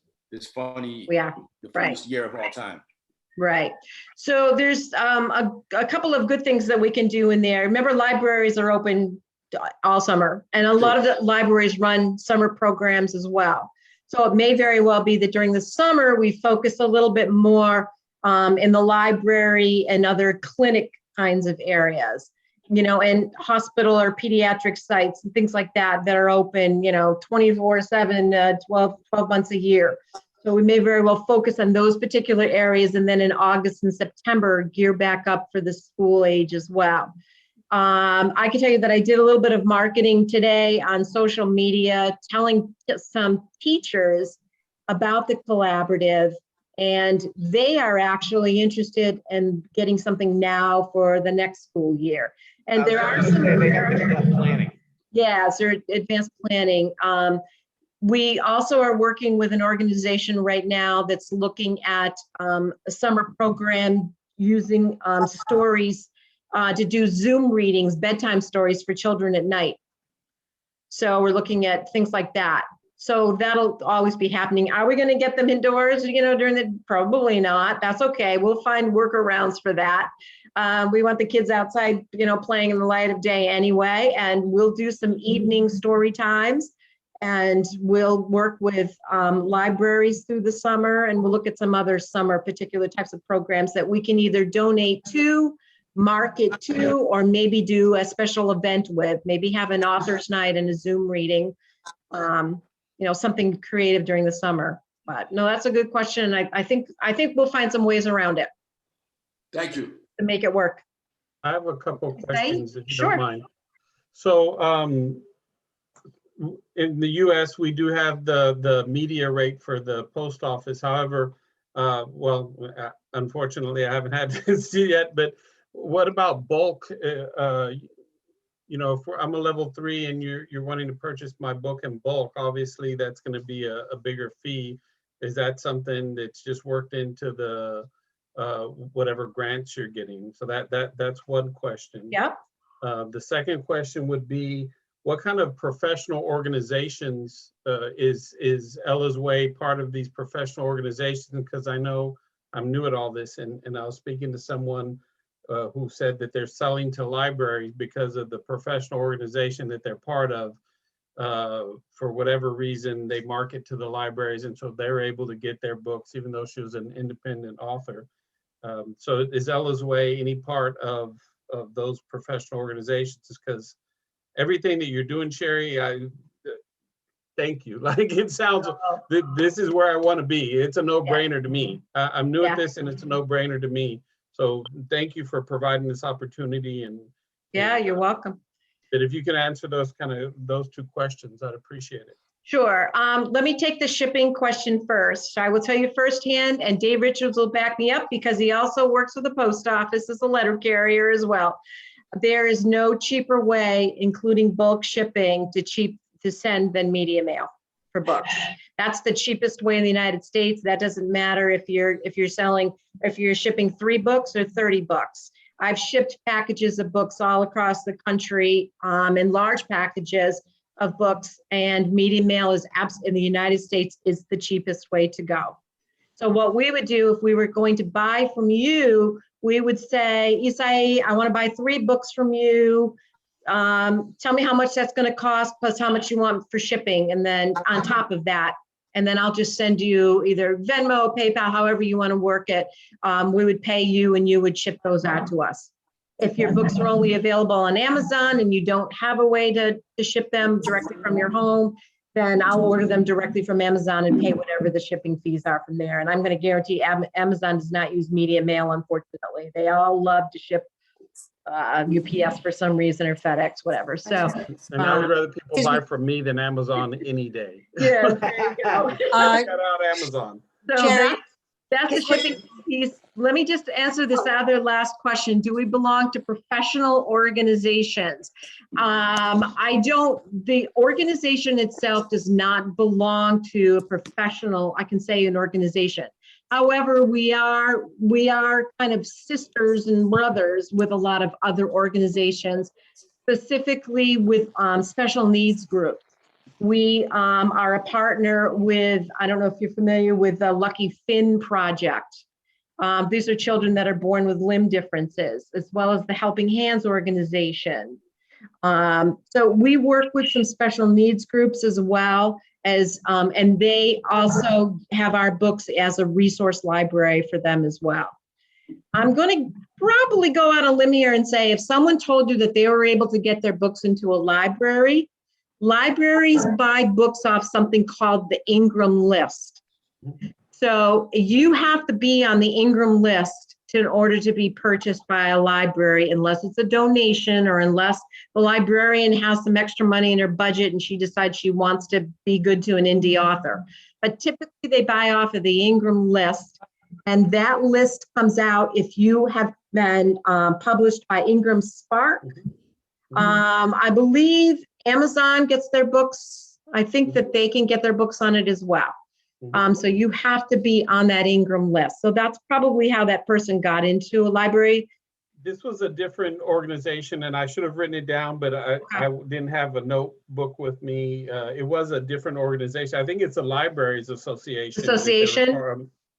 funny, the funniest year of all time. Right. So there's a couple of good things that we can do in there. Remember, libraries are open all summer, and a lot of the libraries run summer programs as well. So it may very well be that during the summer, we focus a little bit more in the library and other clinic kinds of areas, and hospital or pediatric sites and things like that are open, 24/7, 12 months a year. So we may very well focus on those particular areas, and then in August and September, gear back up for the school age as well. I can tell you that I did a little bit of marketing today on social media, telling some teachers about the collaborative, and they are actually interested in getting something now for the next school year. And there are some planning. yeah, so advanced planning. We also are working with an organization right now that's looking at a summer program using stories to do Zoom readings, bedtime stories for children at night. So we're looking at things like that. So that'll always be happening. Are we going to get them indoors, during the, probably not. That's okay. We'll find workarounds for that. We want the kids outside, playing in the light of day anyway, and we'll do some evening story times, and we'll work with libraries through the summer, and we'll look at some other summer particular types of programs that we can either donate to, market to, or maybe do a special event with, maybe have an author's night and a Zoom reading, something creative during the summer. But no, that's a good question. I think we'll find some ways around it. Thank you. To make it work. I have a couple of questions, if you Sure. don't mind. So in the US, we do have the media rate for the post office. However, unfortunately, I haven't had this yet, but what about bulk? If I'm a level 3 and you're wanting to purchase my book in bulk, obviously that's going to be a bigger fee. Is that something that's just worked into the whatever grants you're getting? So that's one question. Yep. The second question would be, what kind of professional organizations is Ella's Way part of these professional organizations? Because I know I'm new at all this, and I was speaking to someone who said that they're selling to libraries because of the professional organization that they're part of. For whatever reason, they market to the libraries, and so they're able to get their books, even though she was an independent author. So is Ella's Way any part of those professional organizations? Because everything that you're doing, Sherry, thank you. Like, it sounds, this is where I want to be. It's a no-brainer to me. I'm new at this, and it's a no-brainer to me. So thank you for providing this opportunity. And yeah, you're welcome. But if you can answer those two questions, I'd appreciate it. Sure. Let me take the shipping question first. I will tell you firsthand, and Dave Richards will back me up because he also works with the post office as a letter carrier as well. There is no cheaper way, including bulk shipping, to send than media mail for books. That's the cheapest way in the United States. That doesn't matter if you're shipping 3 books or 30 books. I've shipped packages of books all across the country, in large packages of books, and media mail is in the United States is the cheapest way to go. So what we would do if we were going to buy from you, we would say, Isai, I want to buy 3 books from you. Tell me how much that's going to cost, plus how much you want for shipping. And then on top of that, and then I'll just send you either Venmo, PayPal, however you want to work it. We would pay you and you would ship those out to us. If your books are only available on Amazon and you don't have a way to ship them directly from your home, then I'll order them directly from Amazon and pay whatever the shipping fees are from there. And I'm going to guarantee Amazon does not use media mail, unfortunately. They all love to ship UPS for some reason, or FedEx, whatever. So, and I would rather people buy from me than Amazon any day. Yeah, there you go. Cut out Amazon. So that's the shipping piece. Let me just answer this other last question. Do we belong to professional organizations? The organization itself does not belong to a professional, I can say, an organization. However, we are kind of sisters and brothers with a lot of other organizations, specifically with special needs groups. We are a partner with, I don't know if you're familiar with the Lucky Finn Project. These are children that are born with limb differences, as well as the Helping Hands organization. So we work with some special needs groups as well as, and they also have our books as a resource library for them as well. I'm going to probably go out on a limb here and say, if someone told you that they were able to get their books into a library, libraries buy books off something called the Ingram list. So you have to be on the Ingram list in order to be purchased by a library, unless it's a donation or unless the librarian has some extra money in her budget and she decides she wants to be good to an indie author. But typically they buy off of the Ingram list, and that list comes out if you have been published by Ingram Spark. I believe Amazon gets their books. I think that they can get their books on it as well. So you have to be on that Ingram list. So that's probably how that person got into a library. This was a different organization, and I should have written it down, but I didn't have a notebook with me. It was a different organization. I think it's a Libraries Association.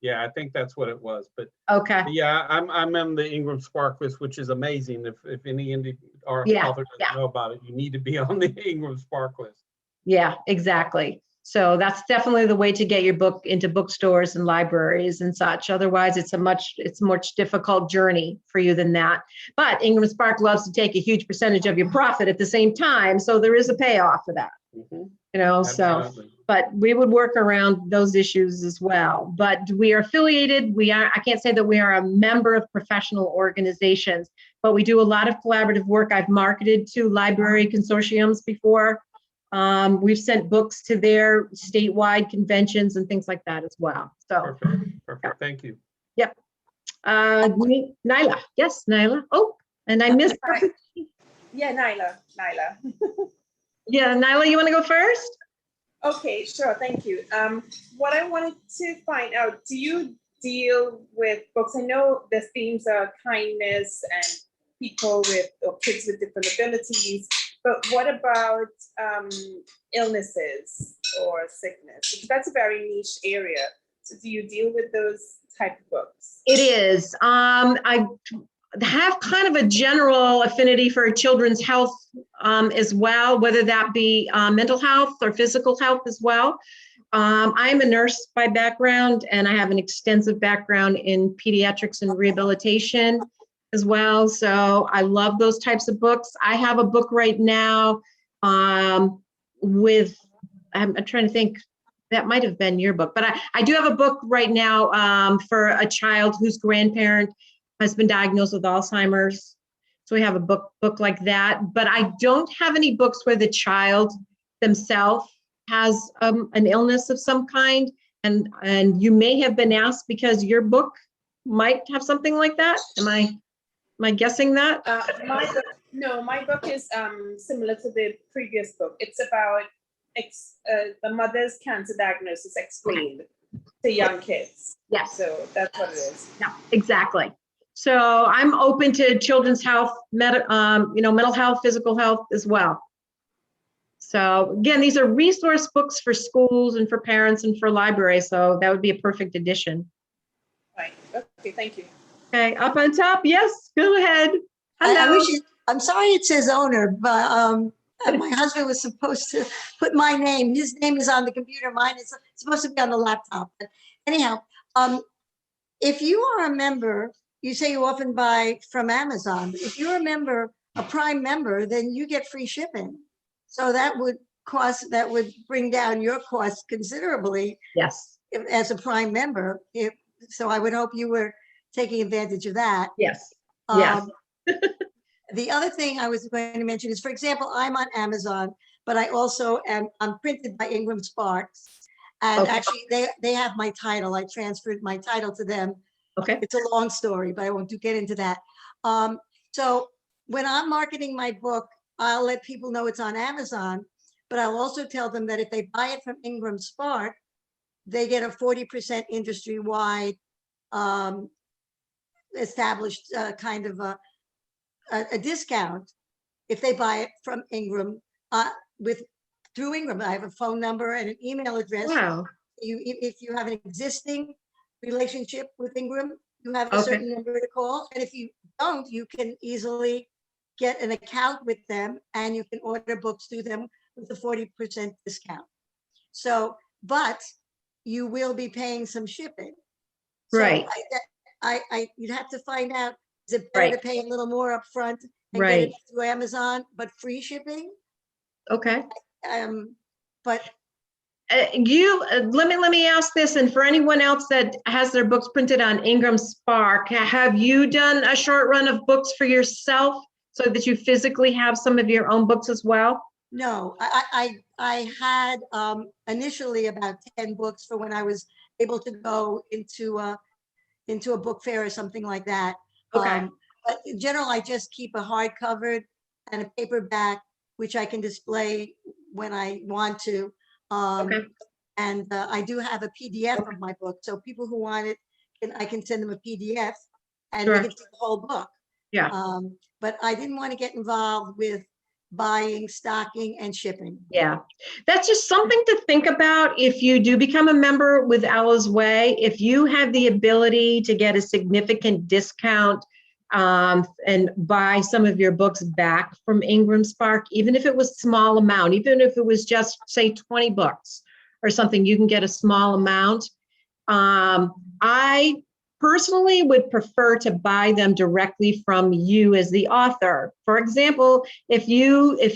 Yeah, I think that's what it was. But Okay. yeah, I'm on the Ingram Spark list, which is amazing. If any indie author doesn't know about it, you need to be on the Ingram Spark list. Yeah, exactly. So that's definitely the way to get your book into bookstores and libraries and such. Otherwise, it's a much difficult journey for you than that. But Ingram Spark loves to take a huge percentage of your profit at the same time. So there is a payoff for that. Absolutely. But we would work around those issues as well. But we are affiliated. I can't say that we are a member of professional organizations, but we do a lot of collaborative work. I've marketed to library consortiums before. We've sent books to their statewide conventions and things like that as well. So Perfect. Thank you. Yep. Nyla. Yes, Nyla. Oh, and I missed. Yeah, Nyla. Yeah, Nyla, you want to go first? Okay, sure. Thank you. What I wanted to find out, do you deal with books? I know the themes are kindness and people or kids with different abilities, but what about illnesses or sickness? Because that's a very niche area. So do you deal with those type of books? It is. I have kind of a general affinity for children's health as well, whether that be mental health or physical health as well. I'm a nurse by background, and I have an extensive background in pediatrics and rehabilitation as well. So I love those types of books. I have a book right now I'm trying to think, that might have been your book, but I do have a book right now for a child whose grandparent has been diagnosed with Alzheimer's. So we have a book like that, but I don't have any books where the child themselves has an illness of some kind. And you may have been asked because your book might have something like that. Am I guessing that? My book is similar to the previous book. It's about the mother's cancer diagnosis explained to young kids. Yes. So that's what it is. Yeah, exactly. So I'm open to children's health, mental health, physical health as well. So again, these are resource books for schools and for parents and for libraries. So that would be a perfect addition. Right. Okay. Thank you. Okay, up on top. Yes, go ahead. Hello. I'm sorry it says owner, but my husband was supposed to put my name. His name is on the computer. Mine is supposed to be on the laptop. But anyhow, if you are a member, you say you often buy from Amazon. If you're a member, a Prime member, then you get free shipping. So that would bring down your cost considerably. Yes. As a Prime member. So I would hope you were taking advantage of that. Yes. Yes. The other thing I was going to mention is, for example, I'm on Amazon, but I also I'm printed by Ingram Sparks. And actually they have my title. I transferred my title to them. Okay. It's a long story, but I won't get into that. So when I'm marketing my book, I'll let people know it's on Amazon, but I'll also tell them that if they buy it from Ingram Spark, they get a 40% industry-wide established kind of a discount if they buy it from Ingram through Ingram. I have a phone number and an email address. Wow. If you have an existing relationship with Ingram, you have a certain number to call. And if you don't, you can easily get an account with them and you can order books through them with a 40% discount. So, but you will be paying some shipping. Right. So you'd have to find out, is it better to pay a little more upfront and get it through Amazon, but free shipping? Okay. But let me ask this, and for anyone else that has their books printed on Ingram Spark, have you done a short run of books for yourself so that you physically have some of your own books as well? No, I had initially about 10 books for when I was able to go into a book fair or something like that. Okay. But in general, I just keep a hardcover and a paperback, which I can display when I want to. Okay. And I do have a PDF of my book, so people who want it, I can send them a PDF and we Sure. can see the whole book. Yeah. But I didn't want to get involved with buying, stocking, and shipping. Yeah, that's just something to think about if you do become a member with Ella's Way. If you have the ability to get a significant discount and buy some of your books back from Ingram Spark, even if it was small amount, even if it was just say 20 books or something, you can get a small amount. I personally would prefer to buy them directly from you as the author. For example, if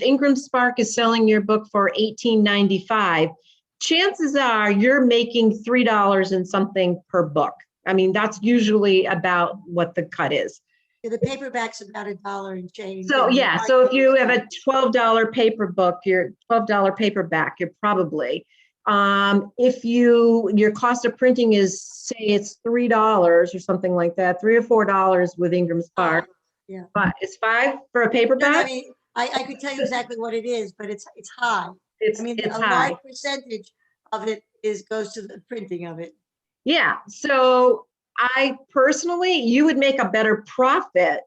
Ingram Spark is selling your book for $18.95, chances are you're making $3 and something per book. I mean, that's usually about what the cut is. The paperback's about $1 and change. So and yeah, so if you have a $12 paper book, your $12 paperback, you're probably, if your cost of printing is, say it's $3 or something like that, $3 or $4 with Ingram Spark. Yeah. But it's $5 for a No, paperback. I mean, I could tell you exactly what it is, but it's high. It's I mean, it's a high. large percentage of it goes to the printing of it. Yeah. So I personally, you would make a better profit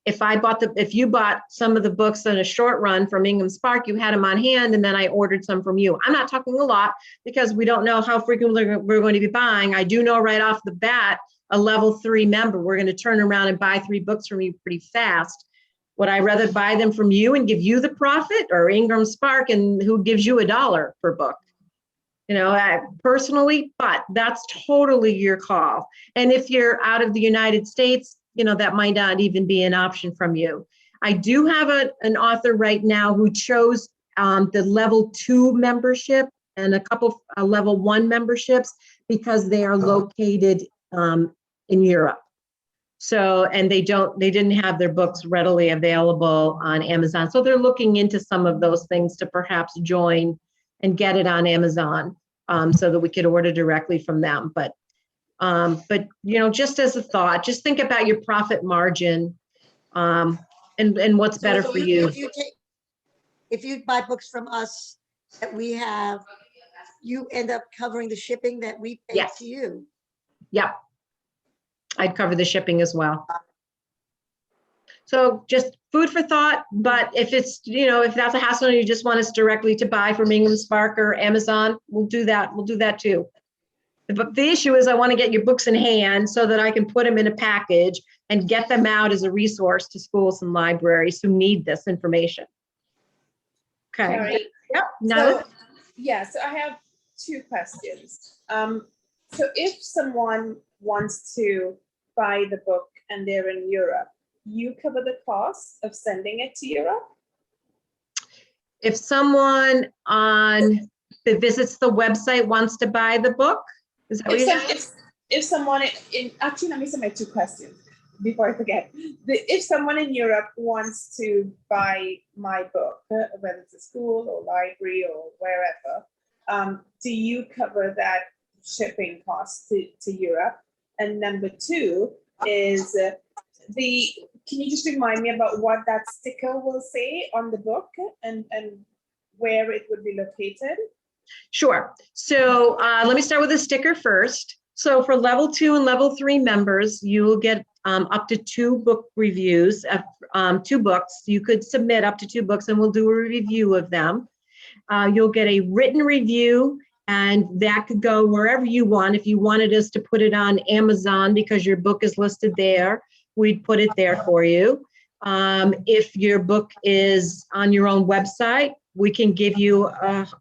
if you bought some of the books in a short run from Ingram Spark, you had them on hand, and then I ordered some from you. I'm not talking a lot because we don't know how frequently we're going to be buying. I do know right off the bat, a level 3 member, we're going to turn around and buy 3 books from you pretty fast. Would I rather buy them from you and give you the profit, or Ingram Spark and who gives you $1 per book? Personally, but that's totally your call. And if you're out of the United States, that might not even be an option from you. I do have an author right now who chose the level 2 membership and a couple level 1 memberships because they are located in Europe. So, and they didn't have their books readily available on Amazon. So they're looking into some of those things to perhaps join and get it on Amazon so that we could order directly from them. But just as a thought, just think about your profit margin and what's better for you. If you buy books from us that we have, you end up covering the shipping that we pay Yes. to you. Yep. I'd cover the shipping as well. So just food for thought, but if it's, if that's a hassle and you just want us directly to buy from Ingram Spark or Amazon, we'll do that. We'll do that too. But the issue is I want to get your books in hand so that I can put them in a package and get them out as a resource to schools and libraries who need this information. Okay. Sorry. Yep. No. So I have 2 questions. So if someone wants to buy the book and they're in Europe, you cover the cost of sending it to Europe? If someone that visits the website wants to buy the book, is that what you're saying? If someone actually, let me say my 2 questions before I forget. If someone in Europe wants to buy my book, whether it's a school or library or wherever, do you cover that shipping cost to Europe? And number 2 is can you just remind me about what that sticker will say on the book and where it would be located? Sure. So let me start with the sticker first. So for level 2 and level 3 members, you will get up to 2 book reviews of 2 books. You could submit up to 2 books and we'll do a review of them. You'll get a written review, and that could go wherever you want. If you wanted us to put it on Amazon because your book is listed there, we'd put it there for you. If your book is on your own website, we can give you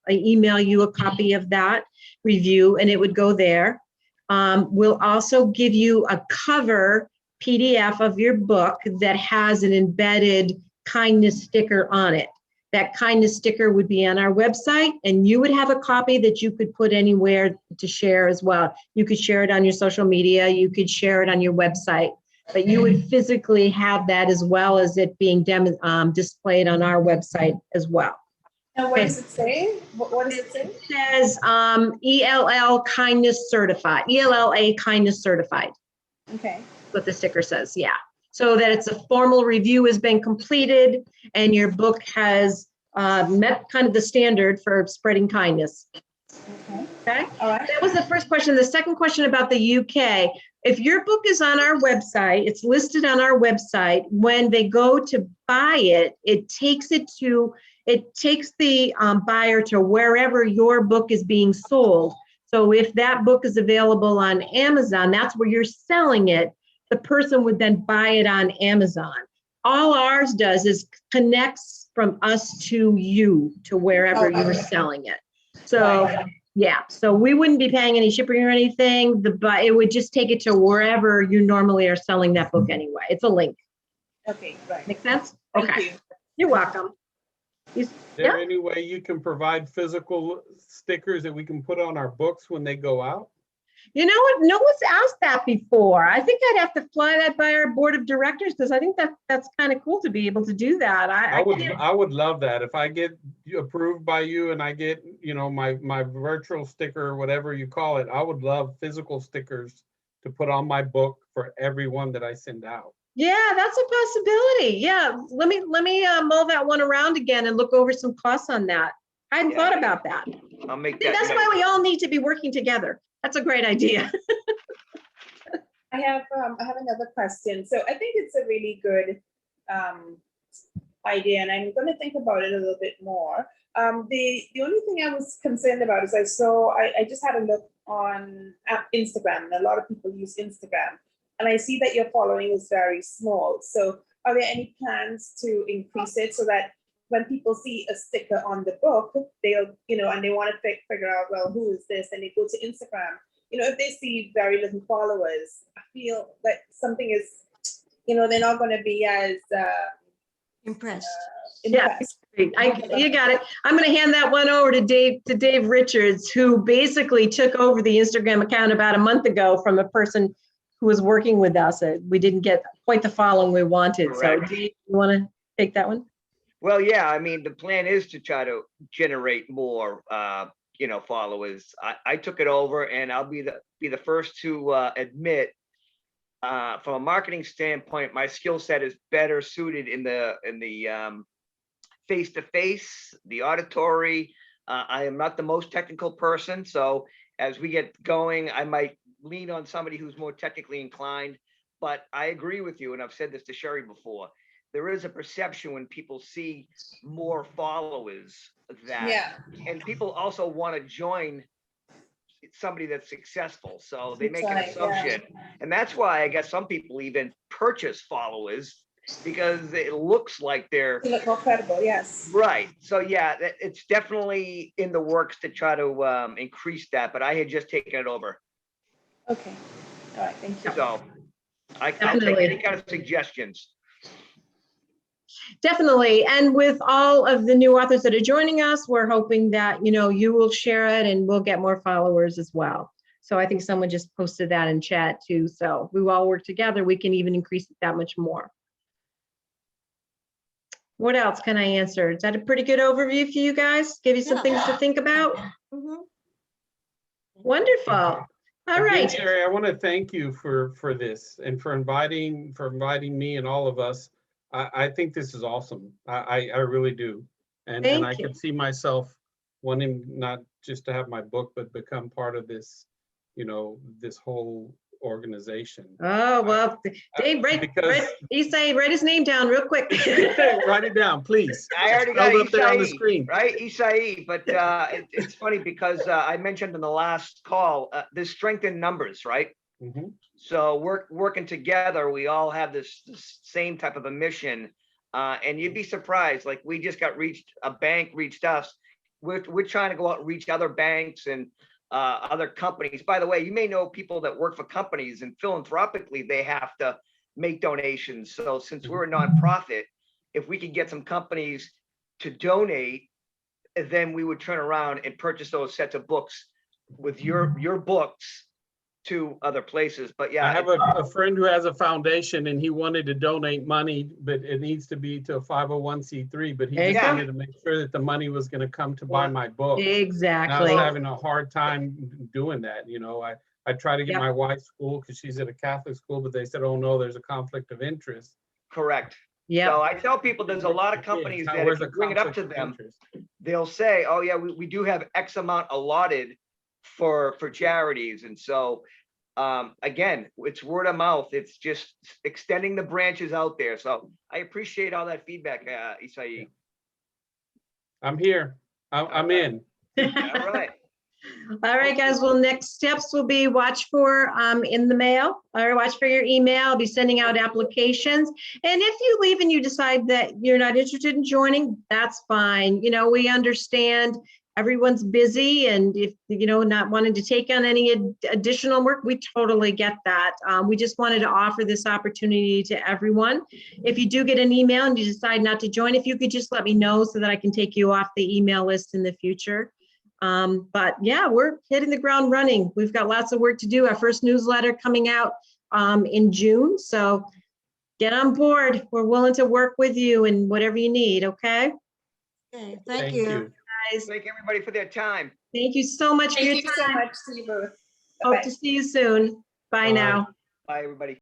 email you a copy of that review and it would go there. We'll also give you a cover PDF of your book that has an embedded kindness sticker on it. that kindness sticker would be on our website, and you would have a copy that you could put anywhere to share as well. You could share it on your social media, you could share it on your website, but you would physically have that as well as it being displayed on our website as well. And what does it say? What does it say? It says ELL Kindness Certified, ELLA Kindness Certified. Okay. What the sticker says, yeah. So that it's a formal review has been completed and your book has met kind of the standard for spreading kindness. Okay. Okay, All right. that was the first question. The second question about the UK. If your book is on our website, it's listed on our website. When they go to buy it, it takes the buyer to wherever your book is being sold. So if that book is available on Amazon, that's where you're selling it. The person would then buy it on Amazon. All ours does is connects from us to you, to wherever you're selling it. So yeah, so we wouldn't be paying any shipping or anything, but it would just take it to wherever you normally are selling that book anyway. It's a link. Okay, right. Make sense? Thank Okay, you. you're welcome. Is there any way you can provide physical stickers that we can put on our books when they go out? You know what? No one's asked that before. I think I'd have to fly that by our board of directors because I think that's kind of cool to be able to do that. I would love that. If I get approved by you and I get, my virtual sticker or whatever you call it, I would love physical stickers to put on my book for everyone that I send out. Yeah, that's a possibility. Yeah, let me mull that one around again and look over some costs on that. I hadn't thought about that. I'll make See, that. that's why we all need to be working together. That's a great idea. I have another question. So I think it's a really good idea, and I'm going to think about it a little bit more. The only thing I was concerned about is I just had a look on Instagram, and a lot of people use Instagram, and I see that your following is very small. So are there any plans to increase it so that when people see a sticker on the book, they'll, and they want to figure out, well, who is this? And they go to Instagram. If they see very little followers, I feel like something is, they're not going to be as Impressed. impressed. You got it. I'm going to hand that one over to Dave Richards, who basically took over the Instagram account about a month ago from a person who was working with us. We didn't get quite the following we wanted. Correct. So Dave, you want to take that one? Well, yeah, I mean, the plan is to try to generate more, followers. I took it over, and I'll be the first to admit, from a marketing standpoint, my skill set is better suited in the face-to-face, the auditory. I am not the most technical person, so as we get going, I might lean on somebody who's more technically inclined. But I agree with you, and I've said this to Sherry before. There is a perception when people see more followers and people also want to join somebody that's successful. So they make an assumption. And that's why I guess some people even purchase followers because it looks like they're more credible. Yes. Right. So yeah, it's definitely in the works to try to increase that, but I had just taken it over. Okay. All right. Thank you. So I'll take any kind of suggestions. Definitely. And with all of the new authors that are joining us, we're hoping that, you will share it and we'll get more followers as well. So I think someone just posted that in chat too. So we all work together. We can even increase it that much more. What else can I answer? Is that a pretty good overview for you guys? Give you some things to think about? Mhm. Wonderful. All Again, right. Sherry, I want to thank you for this and for inviting me and all of us. I think this is awesome. I really do. And I Thank you. could see myself wanting not just to have my book, but become part of this, this whole organization. Oh, well, Dave, write his name down real quick. Write it down, please. I already got Spelled up there on the Isai, screen. right? Isai, but it's funny because I mentioned in the last call, there's strength in numbers, right? Mhm. So working together, we all have this same type of a mission, and you'd be surprised. Like we just a bank reached us. We're trying to go out and reach other banks and other companies. By the way, you may know people that work for companies, and philanthropically, they have to make donations. So since we're a nonprofit, if we could get some companies to donate, and then we would turn around and purchase those sets of books with your books to other places. But yeah, I have a friend who has a foundation and he wanted to donate money, but it needs to be to a 501c3, but he There you just go. wanted to make sure that the money was going to come to buy my book. And I was Exactly. having a hard time doing that. I tried to get Yep. my wife's school because she's at a Catholic school, but they said, oh no, there's a conflict of interest. correct. Yeah. So I tell people there's a lot of companies that if you bring it up to them, they'll say, oh yeah, we do have X amount allotted for charities. And so again, it's word of mouth. It's just extending the branches out there. So I appreciate all that feedback, Isai. I'm here. I'm in. All right. All right, guys. Well, next steps will be watch for in the mail or watch for your email. I'll be sending out applications. And if you leave and you decide that you're not interested in joining, that's fine. We understand everyone's busy, and if not wanting to take on any additional work, we totally get that. We just wanted to offer this opportunity to everyone. If you do get an email and you decide not to join, if you could just let me know so that I can take you off the email list in the future. But yeah, we're hitting the ground running. We've got lots of work to do. Our first newsletter coming out in June. So get on board. We're willing to work with you and whatever you need. Okay. Okay, thank you. Guys, Thank everybody for their time. thank you so much for Thank your you so time. much to you both. Hope Bye-bye. to see you soon. Bye Bye. now. Bye, everybody.